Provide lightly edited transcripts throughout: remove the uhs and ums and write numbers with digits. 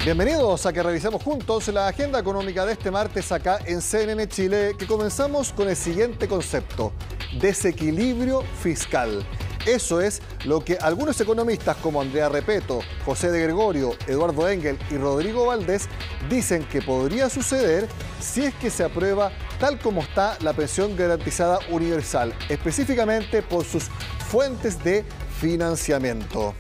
Bienvenidos a que revisemos juntos la agenda económica de este martes acá en CNN Chile, que comenzamos con el siguiente concepto: desequilibrio fiscal. Eso es lo que algunos economistas como Andrea Repeto, José de Gregorio, Eduardo Engel y Rodrigo Valdés dicen que podría suceder si es que se aprueba tal como está la pensión garantizada universal, específicamente por sus fuentes de financiamiento.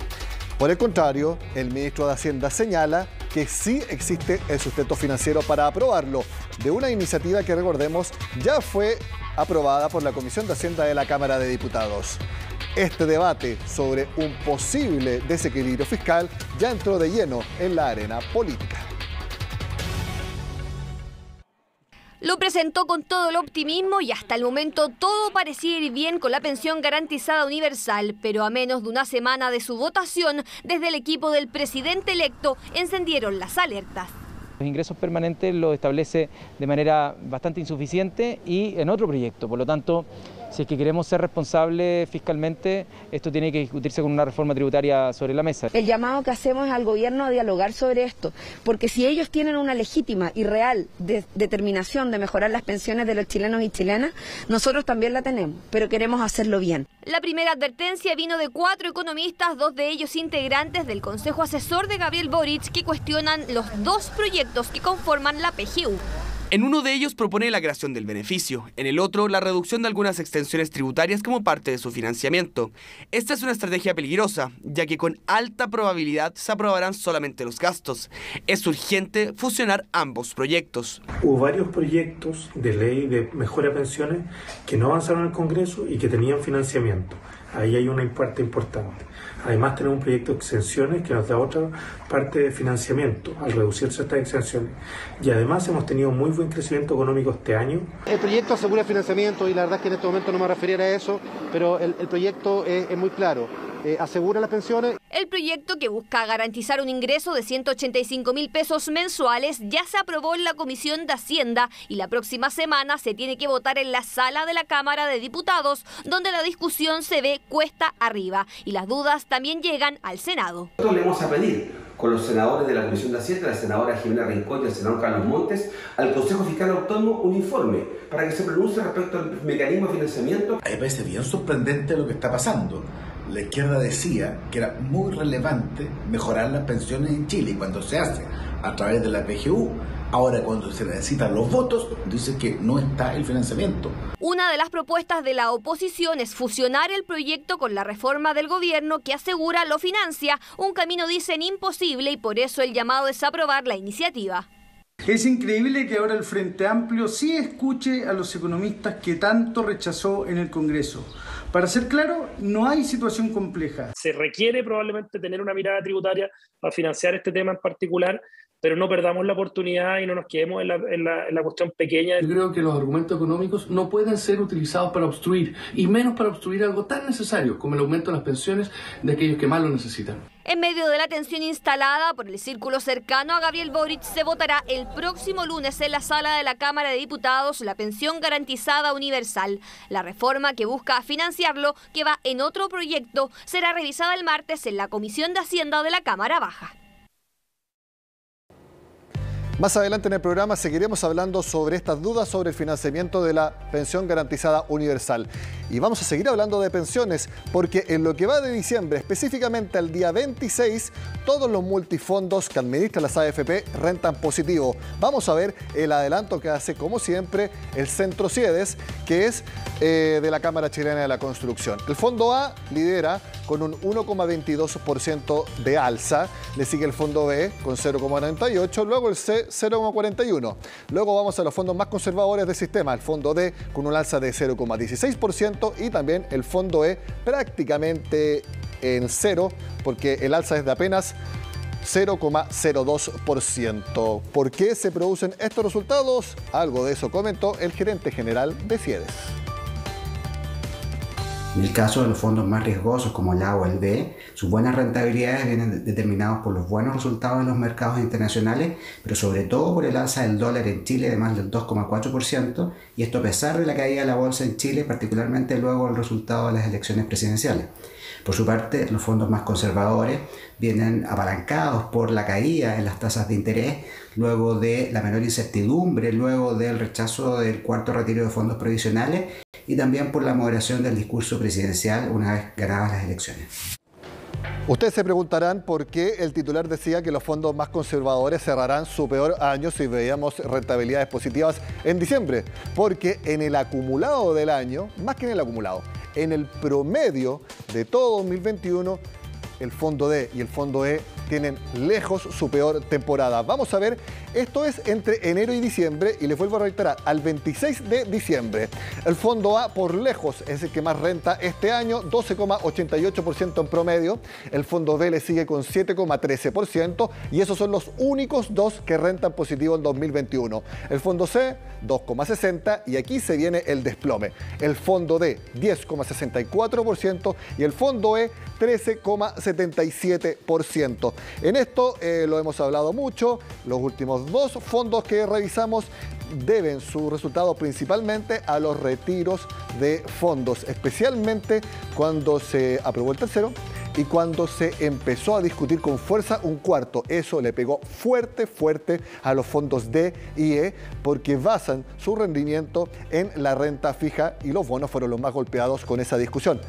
Por el contrario, el ministro de Hacienda señala que sí existe el sustento financiero para aprobarlo, de una iniciativa que, recordemos, ya fue aprobada por la Comisión de Hacienda de la Cámara de Diputados. Este debate sobre un posible desequilibrio fiscal ya entró de lleno en la arena política. Lo presentó con todo el optimismo y hasta el momento todo parecía ir bien con la pensión garantizada universal, pero a menos de una semana de su votación, desde el equipo del presidente electo encendieron las alertas. Los ingresos permanentes los establece de manera bastante insuficiente y en otro proyecto, por lo tanto, si es que queremos ser responsables fiscalmente, esto tiene que discutirse con una reforma tributaria sobre la mesa. El llamado que hacemos es al gobierno a dialogar sobre esto, porque si ellos tienen una legítima y real determinación de mejorar las pensiones de los chilenos y chilenas, nosotros también la tenemos, pero queremos hacerlo bien. La primera advertencia vino de 4 economistas, 2 de ellos integrantes del Consejo Asesor de Gabriel Boric, que cuestionan los 2 proyectos que conforman la PGU. En uno de ellos propone la creación del beneficio, en el otro la reducción de algunas extensiones tributarias como parte de su financiamiento. Esta es una estrategia peligrosa, ya que con alta probabilidad se aprobarán solamente los gastos. Es urgente fusionar ambos proyectos. Hubo varios proyectos de ley de mejora de pensiones que no avanzaron al Congreso y que tenían financiamiento. Ahí hay una parte importante. Además tenemos un proyecto de exenciones que nos da otra parte de financiamiento al reducirse estas exenciones. Y además hemos tenido muy buen crecimiento económico este año. El proyecto asegura financiamiento y la verdad es que en este momento no me referiría a eso, pero el proyecto es muy claro. Asegura las pensiones. El proyecto, que busca garantizar un ingreso de 185.000 pesos mensuales, ya se aprobó en la Comisión de Hacienda y la próxima semana se tiene que votar en la sala de la Cámara de Diputados, donde la discusión se ve cuesta arriba y las dudas también llegan al Senado. Nosotros le vamos a pedir con los senadores de la Comisión de Hacienda, la senadora Jimena Rincón y el senador Carlos Montes, al Consejo Fiscal Autónomo un informe para que se pronuncie respecto al mecanismo de financiamiento. A mí me parece bien sorprendente lo que está pasando. La izquierda decía que era muy relevante mejorar las pensiones en Chile y cuando se hace a través de la PGU, ahora cuando se necesitan los votos, dice que no está el financiamiento. Una de las propuestas de la oposición es fusionar el proyecto con la reforma del gobierno que asegura lo financia, un camino dicen imposible y por eso el llamado es aprobar la iniciativa. Es increíble que ahora el Frente Amplio sí escuche a los economistas que tanto rechazó en el Congreso. Para ser claro, no hay situación compleja. Se requiere probablemente tener una mirada tributaria para financiar este tema en particular, pero no perdamos la oportunidad y no nos quedemos en la cuestión pequeña. Yo creo que los argumentos económicos no pueden ser utilizados para obstruir, y menos para obstruir algo tan necesario como el aumento de las pensiones de aquellos que más lo necesitan. En medio de la tensión instalada por el círculo cercano a Gabriel Boric, se votará el próximo lunes en la sala de la Cámara de Diputados la pensión garantizada universal. La reforma que busca financiarlo, que va en otro proyecto, será revisada el martes en la Comisión de Hacienda de la Cámara Baja. Más adelante en el programa seguiremos hablando sobre estas dudas sobre el financiamiento de la pensión garantizada universal. Y vamos a seguir hablando de pensiones porque en lo que va de diciembre, específicamente el día 26, todos los multifondos que administran las AFP rentan positivo. Vamos a ver el adelanto que hace, como siempre, el Centro Ciedes, que es de la Cámara Chilena de la Construcción. El Fondo A lidera con un 1,22% de alza, le sigue el Fondo B con 0,98%, luego el C 0,41%. Luego vamos a los fondos más conservadores del sistema, el Fondo D con un alza de 0,16% y también el Fondo E prácticamente en cero, porque el alza es de apenas 0,02%. ¿Por qué se producen estos resultados? Algo de eso comentó el gerente general de Ciedes. En el caso de los fondos más riesgosos como el A o el B, sus buenas rentabilidades vienen determinados por los buenos resultados en los mercados internacionales, pero sobre todo por el alza del dólar en Chile de más del 2,4%, y esto a pesar de la caída de la bolsa en Chile, particularmente luego del resultado de las elecciones presidenciales. Por su parte, los fondos más conservadores vienen apalancados por la caída en las tasas de interés, luego de la menor incertidumbre, luego del rechazo del cuarto retiro de fondos provisionales y también por la moderación del discurso presidencial una vez ganadas las elecciones. Ustedes se preguntarán por qué el titular decía que los fondos más conservadores cerrarán su peor año si veíamos rentabilidades positivas en diciembre. Porque en el acumulado del año, más que en el acumulado, en el promedio de todo 2021, el fondo D y el fondo E tienen lejos su peor temporada. Vamos a ver, esto es entre enero y diciembre y les vuelvo a reiterar, al 26 de diciembre. El fondo A por lejos es el que más renta este año, 12,88% en promedio. El fondo B le sigue con 7,13% y esos son los únicos dos que rentan positivo en 2021. El fondo C, 2,60% y aquí se viene el desplome. El fondo D, 10,64% y el fondo E, 13,77%. En esto lo hemos hablado mucho, los últimos dos fondos que revisamos deben su resultado principalmente a los retiros de fondos, especialmente cuando se aprobó el tercero y cuando se empezó a discutir con fuerza un cuarto. Eso le pegó fuerte a los fondos D y E porque basan su rendimiento en la renta fija y los bonos fueron los más golpeados con esa discusión.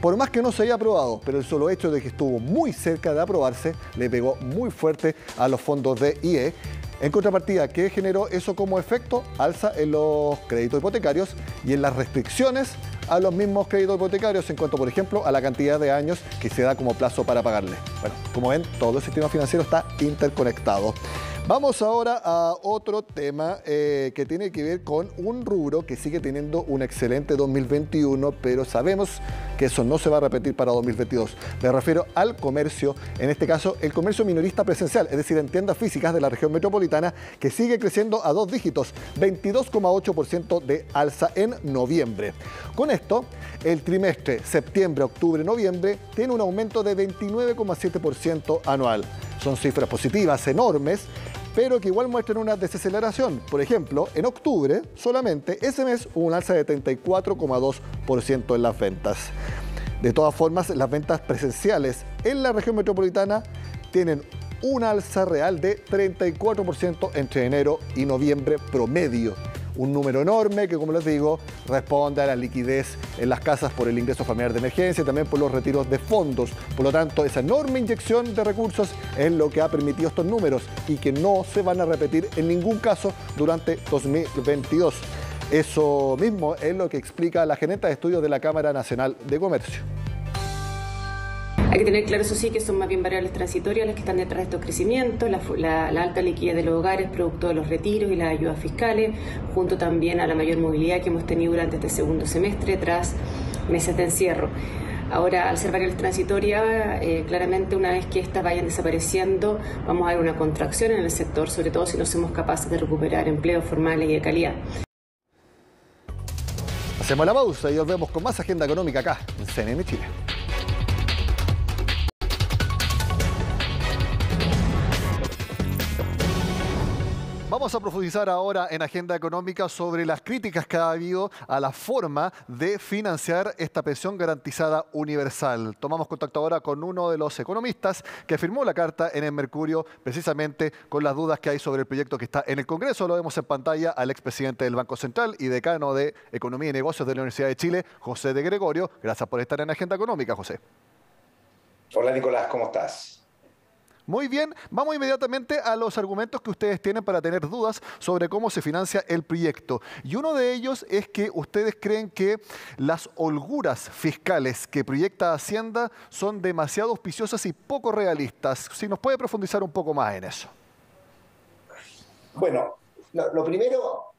Por más que no se haya aprobado, pero el solo hecho de que estuvo muy cerca de aprobarse, le pegó muy fuerte a los fondos D y E. En contrapartida, ¿qué generó eso como efecto? Alza en los créditos hipotecarios y en las restricciones a los mismos créditos hipotecarios en cuanto, por ejemplo, a la cantidad de años que se da como plazo para pagarle. Bueno, como ven, todo el sistema financiero está interconectado. Vamos ahora a otro tema que tiene que ver con un rubro que sigue teniendo un excelente 2021, pero sabemos que eso no se va a repetir para 2022. Me refiero al comercio, en este caso el comercio minorista presencial, es decir, en tiendas físicas de la región metropolitana, que sigue creciendo a 2 dígitos, 22,8% de alza en noviembre. Con esto, el trimestre septiembre, octubre, noviembre tiene un aumento de 29,7% anual. Son cifras positivas, enormes, pero que igual muestran una desaceleración. Por ejemplo, en octubre, solamente ese mes hubo un alza de 34,2% en las ventas. De todas formas, las ventas presenciales en la región metropolitana tienen un alza real de 34% entre enero y noviembre promedio. Un número enorme que, como les digo, responde a la liquidez en las casas por el ingreso familiar de emergencia y también por los retiros de fondos. Por lo tanto, esa enorme inyección de recursos es lo que ha permitido estos números y que no se van a repetir en ningún caso durante 2022. Eso mismo es lo que explica la gerenta de estudios de la Cámara Nacional de Comercio. Hay que tener claro, eso sí, que son más bien variables transitorias las que están detrás de estos crecimientos, la alta liquidez de los hogares producto de los retiros y las ayudas fiscales, junto también a la mayor movilidad que hemos tenido durante este segundo semestre tras meses de encierro. Ahora, al ser variables transitorias, claramente una vez que estas vayan desapareciendo, vamos a ver una contracción en el sector, sobre todo si no somos capaces de recuperar empleos formales y de calidad. Hacemos la pausa y volvemos con más agenda económica acá en CNN Chile. Vamos a profundizar ahora en agenda económica sobre las críticas que ha habido a la forma de financiar esta pensión garantizada universal. Tomamos contacto ahora con uno de los economistas que firmó la carta en el Mercurio precisamente con las dudas que hay sobre el proyecto que está en el Congreso. Lo vemos en pantalla al expresidente del Banco Central y decano de Economía y Negocios de la Universidad de Chile, José de Gregorio. Gracias por estar en agenda económica, José. Hola Nicolás, ¿cómo estás? Muy bien, vamos inmediatamente a los argumentos que ustedes tienen para tener dudas sobre cómo se financia el proyecto. Y uno de ellos es que ustedes creen que las holguras fiscales que proyecta Hacienda son demasiado auspiciosas y poco realistas. Si nos puede profundizar un poco más en eso. Bueno, lo primero,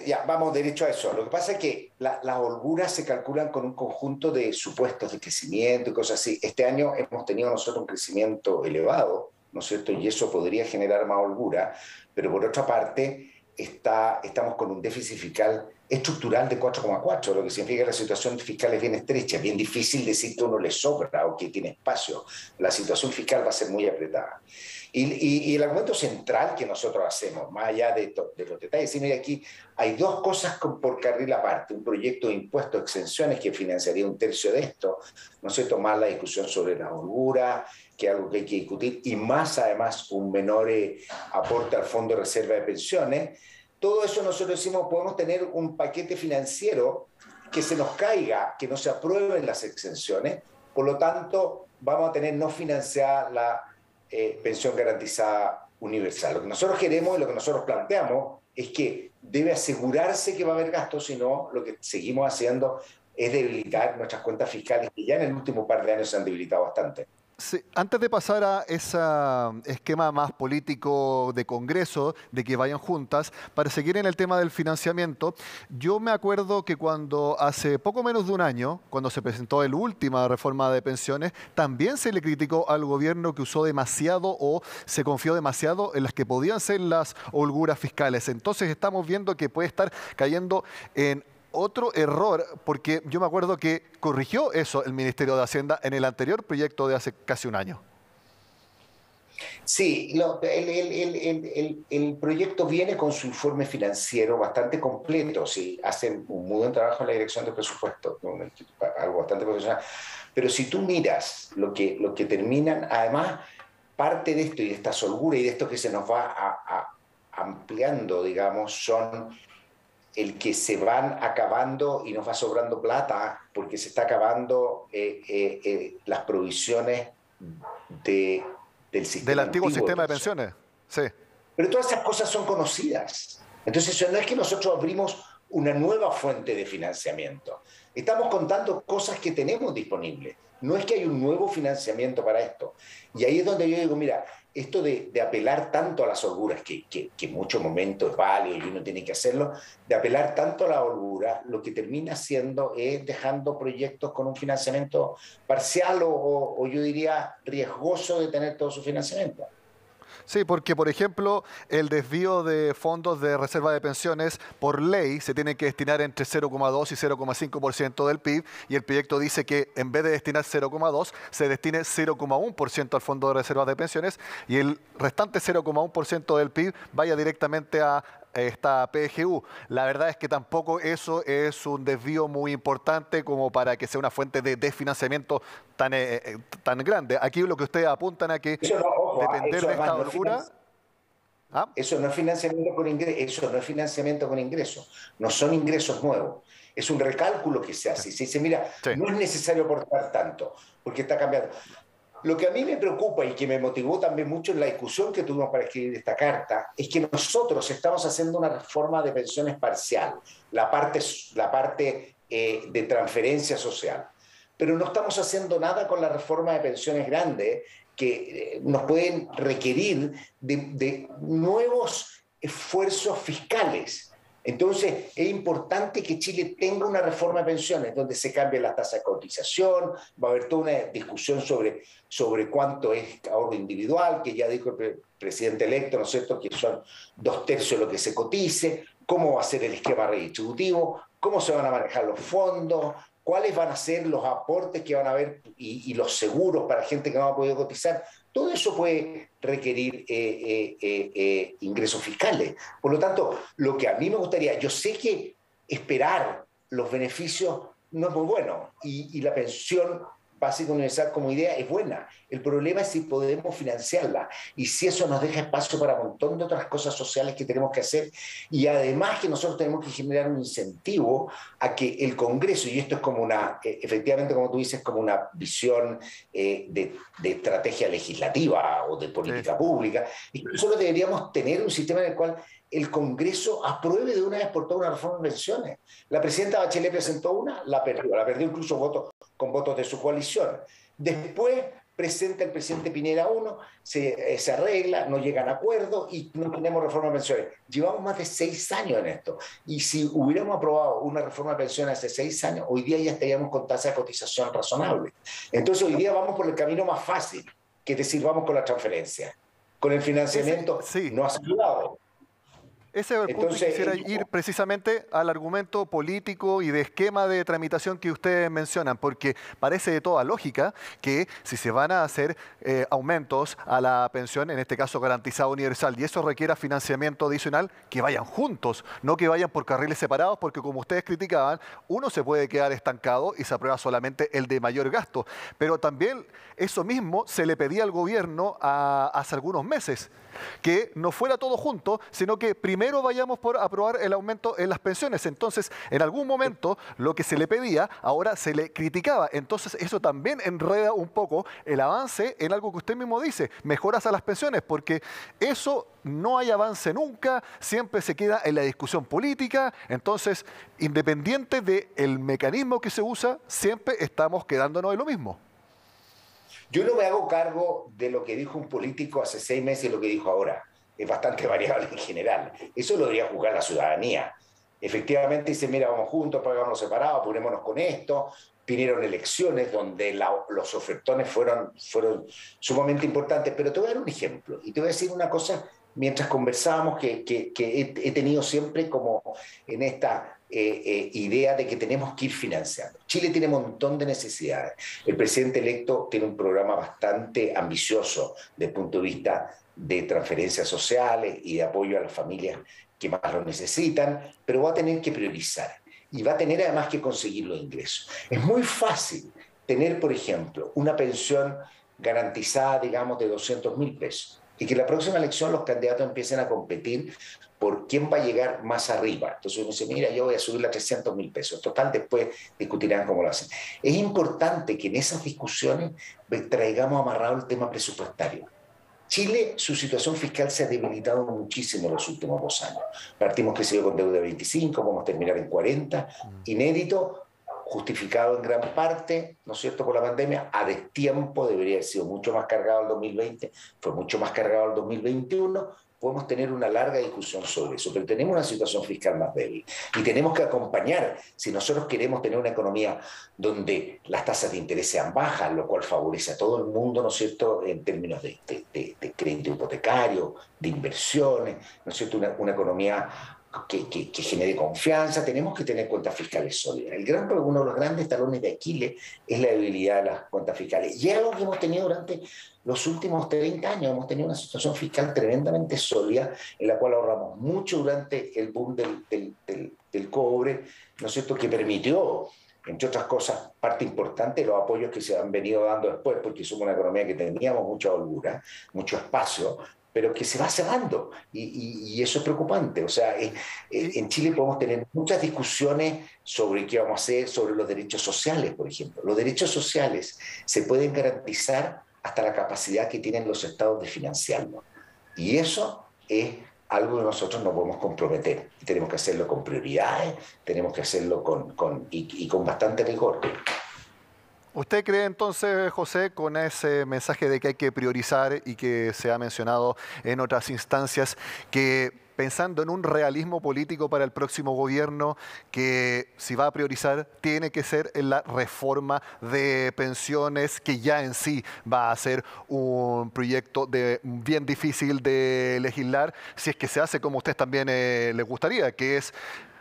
ya vamos derecho a eso. Lo que pasa es que las holguras se calculan con un conjunto de supuestos de crecimiento y cosas así. Este año hemos tenido nosotros un crecimiento elevado, ¿no es cierto? Y eso podría generar más holgura, pero por otra parte estamos con un déficit fiscal estructural de 4,4, lo que significa que la situación fiscal es bien estrecha, es bien difícil decir que a uno le sobra o que tiene espacio. La situación fiscal va a ser muy apretada. Y el argumento central que nosotros hacemos, más allá de los detalles, mira, aquí hay dos cosas por carril aparte. Un proyecto de impuestos, exenciones, que financiaría un tercio de esto, no sé, tomar la discusión sobre la holgura, que es algo que hay que discutir, y más además un menor aporte al Fondo de Reserva de Pensiones. Todo eso nosotros decimos, podemos tener un paquete financiero que se nos caiga, que no se aprueben las exenciones, por lo tanto vamos a tener no financiada la pensión garantizada universal. Lo que nosotros queremos y lo que nosotros planteamos es que debe asegurarse que va a haber gastos, si no, lo que seguimos haciendo es debilitar nuestras cuentas fiscales, que ya en el último par de años se han debilitado bastante. Sí, antes de pasar a ese esquema más político de Congreso, de que vayan juntas, para seguir en el tema del financiamiento, yo me acuerdo que cuando hace poco menos de un año, cuando se presentó la última reforma de pensiones, también se le criticó al gobierno que usó demasiado o se confió demasiado en las que podían ser las holguras fiscales. Entonces estamos viendo que puede estar cayendo en otro error, porque yo me acuerdo que corrigió eso el Ministerio de Hacienda en el anterior proyecto de hace casi un año. Sí, el proyecto viene con su informe financiero bastante completo, sí, hacen un muy buen trabajo en la dirección de presupuesto, algo bastante profesional, pero si tú miras lo que terminan, además, parte de esto y de esta holgura y de esto que se nos va ampliando, digamos, son el que se van acabando y nos va sobrando plata porque se está acabando las provisiones del sistema del antiguo sistema de pensiones. Sí. Pero todas esas cosas son conocidas. Entonces, eso no es que nosotros abrimos una nueva fuente de financiamiento. Estamos contando cosas que tenemos disponibles. No es que hay un nuevo financiamiento para esto. Y ahí es donde yo digo, mira, esto de apelar tanto a las holguras, que en muchos momentos es válido y uno tiene que hacerlo, de apelar tanto a la holgura, lo que termina haciendo es dejando proyectos con un financiamiento parcial o yo diría riesgoso de tener todo su financiamiento. Sí, porque, por ejemplo, el desvío de fondos de reserva de pensiones por ley se tiene que destinar entre 0,2 y 0,5% del PIB y el proyecto dice que en vez de destinar 0,2 se destine 0,1% al fondo de reserva de pensiones y el restante 0,1% del PIB vaya directamente a esta PGU. La verdad es que tampoco eso es un desvío muy importante como para que sea una fuente de desfinanciamiento tan grande. Aquí lo que ustedes apuntan a que depender de esta holgura... Eso no es financiamiento con ingresos, eso no es financiamiento con ingresos, no son ingresos nuevos. Es un recálculo que se hace. Se dice, mira, no es necesario aportar tanto, porque está cambiando. Lo que a mí me preocupa y que me motivó también mucho en la discusión que tuvimos para escribir esta carta es que nosotros estamos haciendo una reforma de pensiones parcial, la parte de transferencia social, pero no estamos haciendo nada con la reforma de pensiones grande que nos pueden requerir de nuevos esfuerzos fiscales. Entonces, es importante que Chile tenga una reforma de pensiones donde se cambie la tasa de cotización, va a haber toda una discusión sobre cuánto es ahorro individual, que ya dijo el presidente electo, ¿no es cierto?, que son 2/3 de lo que se cotice, cómo va a ser el esquema redistributivo, cómo se van a manejar los fondos, cuáles van a ser los aportes que van a haber y los seguros para gente que no ha podido cotizar. Todo eso puede requerir ingresos fiscales. Por lo tanto, lo que a mí me gustaría, yo sé que esperar los beneficios no es muy bueno y la pensión básica universal como idea es buena. El problema es si podemos financiarla y si eso nos deja espacio para un montón de otras cosas sociales que tenemos que hacer y además que nosotros tenemos que generar un incentivo a que el Congreso, y esto es como efectivamente como tú dices, como una visión de estrategia legislativa o de política pública, y que nosotros deberíamos tener un sistema en el cual el Congreso apruebe de una vez por todas una reforma de pensiones. La presidenta Bachelet presentó una, la perdió incluso con votos de su coalición. Después presenta el presidente Piñera uno, se arregla, no llegan a acuerdo y no tenemos reforma de pensiones. Llevamos más de 6 años en esto. Y si hubiéramos aprobado una reforma de pensiones hace 6 años, hoy día ya estaríamos con tasa de cotización razonable. Entonces hoy día vamos por el camino más fácil, que es decir, vamos con la transferencia. Con el financiamiento no ha ayudado. Ese es el punto que quisiera ir precisamente al argumento político y de esquema de tramitación que ustedes mencionan, porque parece de toda lógica que si se van a hacer aumentos a la pensión, en este caso garantizada universal, y eso requiera financiamiento adicional, que vayan juntos, no que vayan por carriles separados, porque como ustedes criticaban, uno se puede quedar estancado y se aprueba solamente el de mayor gasto. Pero también eso mismo se le pedía al gobierno hace algunos meses, que no fuera todo junto, sino que primero vayamos por aprobar el aumento en las pensiones. Entonces, en algún momento, lo que se le pedía, ahora se le criticaba. Entonces, eso también enreda un poco el avance en algo que usted mismo dice, mejoras a las pensiones, porque eso no hay avance nunca, siempre se queda en la discusión política. Entonces, independiente del mecanismo que se usa, siempre estamos quedándonos en lo mismo. Yo no me hago cargo de lo que dijo un político hace 6 meses y lo que dijo ahora. Es bastante variable en general. Eso lo debería juzgar la ciudadanía. Efectivamente dice, mira, vamos juntos, pagámonos separados, apurémonos con esto. Vinieron elecciones donde los ofertones fueron sumamente importantes. Pero te voy a dar un ejemplo y te voy a decir una cosa mientras conversábamos que he tenido siempre como en esta idea de que tenemos que ir financiando. Chile tiene un montón de necesidades. El presidente electo tiene un programa bastante ambicioso desde el punto de vista de transferencias sociales y de apoyo a las familias que más lo necesitan, pero va a tener que priorizar y va a tener además que conseguir los ingresos. Es muy fácil tener, por ejemplo, una pensión garantizada, digamos, de 200.000 pesos y que la próxima elección los candidatos empiecen a competir por quién va a llegar más arriba. Entonces uno dice, mira, yo voy a subirla a 300.000 pesos. Total, después discutirán cómo lo hacen. Es importante que en esas discusiones traigamos amarrado el tema presupuestario. Chile, su situación fiscal se ha debilitado muchísimo en los últimos 2 años. Partimos que se dio con deuda de 25, vamos a terminar en 40, inédito, justificado en gran parte, ¿no es cierto?, por la pandemia, a destiempo, debería haber sido mucho más cargado el 2020, fue mucho más cargado el 2021, podemos tener una larga discusión sobre eso, pero tenemos una situación fiscal más débil y tenemos que acompañar, si nosotros queremos tener una economía donde las tasas de interés sean bajas, lo cual favorece a todo el mundo, ¿no es cierto?, en términos de crédito hipotecario, de inversiones, ¿no es cierto?, una economía que genere confianza, tenemos que tener cuentas fiscales sólidas. Uno de los grandes talones de Aquiles es la debilidad de las cuentas fiscales. Y es algo que hemos tenido durante los últimos 30 años. Hemos tenido una situación fiscal tremendamente sólida, en la cual ahorramos mucho durante el boom del cobre, ¿no es cierto?, que permitió, entre otras cosas, parte importante, los apoyos que se han venido dando después, porque somos una economía que teníamos mucha holgura, mucho espacio, pero que se va cerrando, y eso es preocupante. O sea, en Chile podemos tener muchas discusiones sobre qué vamos a hacer, sobre los derechos sociales, por ejemplo. Los derechos sociales se pueden garantizar hasta la capacidad que tienen los estados de financiarlo, y eso es algo que nosotros no podemos comprometer, y tenemos que hacerlo con prioridades, tenemos que hacerlo con bastante rigor. ¿Usted cree entonces, José, con ese mensaje de que hay que priorizar y que se ha mencionado en otras instancias, que pensando en un realismo político para el próximo gobierno, que si va a priorizar tiene que ser en la reforma de pensiones, que ya en sí va a ser un proyecto bien difícil de legislar, si es que se hace como a usted también le gustaría, que es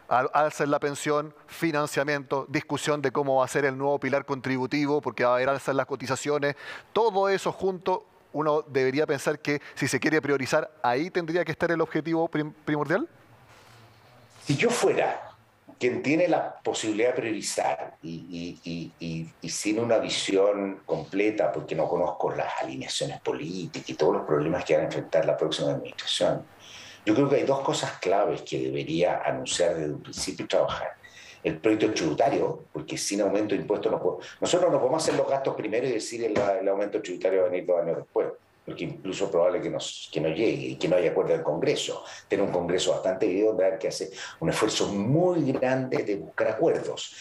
alza en la pensión, financiamiento, discusión de cómo va a ser el nuevo pilar contributivo, porque va a haber alza en las cotizaciones, todo eso junto. Uno debería pensar que si se quiere priorizar, ahí tendría que estar el objetivo primordial. Si yo fuera quien tiene la posibilidad de priorizar y sin una visión completa, porque no conozco las alineaciones políticas y todos los problemas que van a enfrentar la próxima administración, yo creo que hay 2 cosas claves que debería anunciar desde un principio y trabajar. El proyecto tributario, porque sin aumento de impuestos nosotros no podemos hacer los gastos primero y decir el aumento tributario va a venir 2 años después, porque incluso es probable que no llegue y que no haya acuerdo del Congreso. Tener un Congreso bastante dividido, donde hay que hacer un esfuerzo muy grande de buscar acuerdos.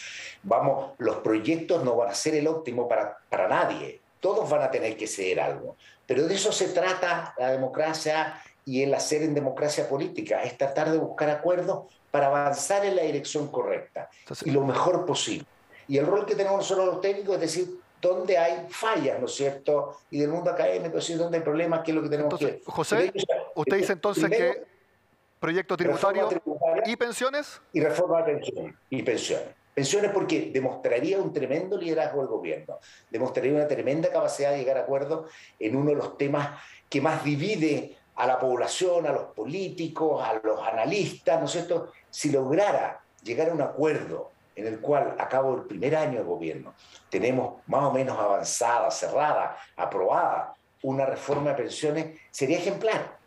Los proyectos no van a ser el óptimo para nadie, todos van a tener que ceder algo, pero de eso se trata la democracia y el hacer en democracia política, es tratar de buscar acuerdos para avanzar en la dirección correcta y lo mejor posible. Y el rol que tenemos nosotros los técnicos es decir dónde hay fallas, ¿no es cierto? Y del mundo académico, decir dónde hay problemas, qué es lo que tenemos que... José, usted dice entonces que... proyecto tributario y pensiones. Y reforma de pensiones y pensiones. Pensiones porque demostraría un tremendo liderazgo del gobierno, demostraría una tremenda capacidad de llegar a acuerdos en uno de los temas que más divide a la población, a los políticos, a los analistas, ¿no es cierto? Si lograra llegar a un acuerdo en el cual, a cabo del primer año de gobierno, tenemos más o menos avanzada, cerrada, aprobada una reforma de pensiones, sería ejemplar,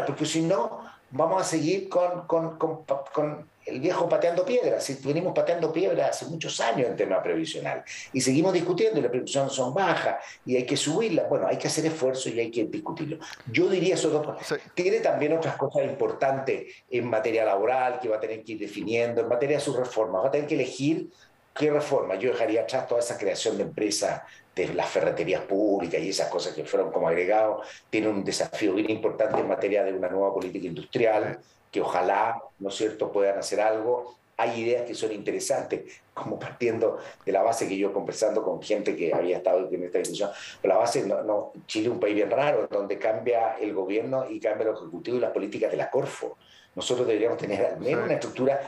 porque si no, vamos a seguir con el viejo pateando piedras. Si venimos pateando piedras hace muchos años en tema previsional y seguimos discutiendo y las previsiones son bajas y hay que subirlas, bueno, hay que hacer esfuerzos y hay que discutirlo. Yo diría eso. Sí. Tiene también otras cosas importantes en materia laboral que va a tener que ir definiendo, en materia de sus reformas, va a tener que elegir qué reforma. Yo dejaría atrás toda esa creación de empresas de las ferreterías públicas y esas cosas que fueron como agregados. Tiene un desafío bien importante en materia de una nueva política industrial, que ojalá, ¿no es cierto?, puedan hacer algo. Hay ideas que son interesantes, como partiendo de la base que yo conversando con gente que había estado en esta discusión, pero la base, Chile es un país bien raro, donde cambia el gobierno y cambia el ejecutivo y las políticas de la Corfo. Nosotros deberíamos tener al menos una estructura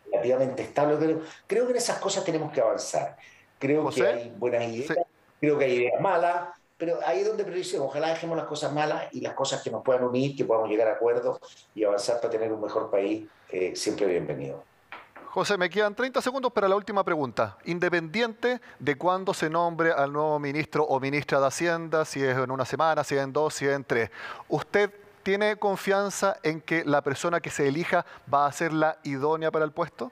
relativamente estable. Creo que en esas cosas tenemos que avanzar. Creo que hay buenas ideas, creo que hay ideas malas, pero ahí es donde priorizamos. Ojalá dejemos las cosas malas y las cosas que nos puedan unir, que podamos llegar a acuerdos y avanzar para tener un mejor país, siempre bienvenido. José, me quedan 30 segundos para la última pregunta. Independiente de cuándo se nombre al nuevo ministro o ministra de Hacienda, si es en una semana, si es en 2, si es en 3, ¿usted tiene confianza en que la persona que se elija va a ser la idónea para el puesto?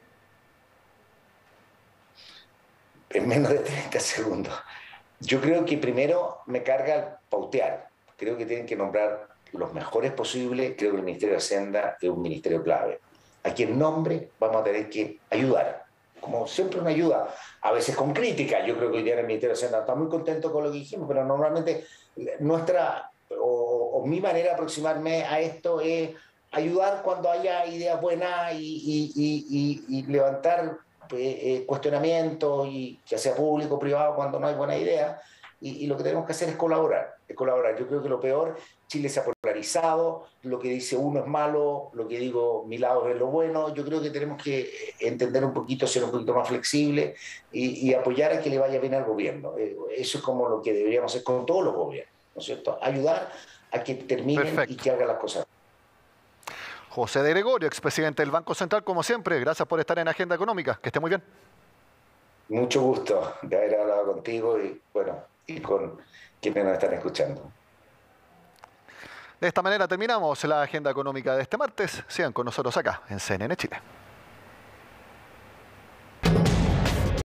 En menos de 30 segundos. Yo creo que primero me carga el pautear. Creo que tienen que nombrar los mejores posibles. Creo que el Ministerio de Hacienda es un ministerio clave. A quien nombre vamos a tener que ayudar. Como siempre una ayuda, a veces con crítica. Yo creo que hoy día el Ministerio de Hacienda está muy contento con lo que dijimos, pero normalmente nuestra o mi manera de aproximarme a esto es ayudar cuando haya ideas buenas y levantar cuestionamientos, y ya sea público o privado, cuando no hay buena idea, y lo que tenemos que hacer es colaborar. Yo creo que lo peor, Chile se ha polarizado, lo que dice uno es malo, lo que digo mi lado es lo bueno. Yo creo que tenemos que entender un poquito, ser un poquito más flexibles y apoyar a que le vaya bien al gobierno. Eso es como lo que deberíamos hacer con todos los gobiernos, ¿no es cierto? Ayudar a que terminen. Perfecto. Y que hagan las cosas. José de Gregorio, expresidente del Banco Central, como siempre, gracias por estar en Agenda Económica. Que esté muy bien. Mucho gusto de haber hablado contigo y con quienes nos están escuchando. De esta manera terminamos la Agenda Económica de este martes. Sigan con nosotros acá en CNN Chile.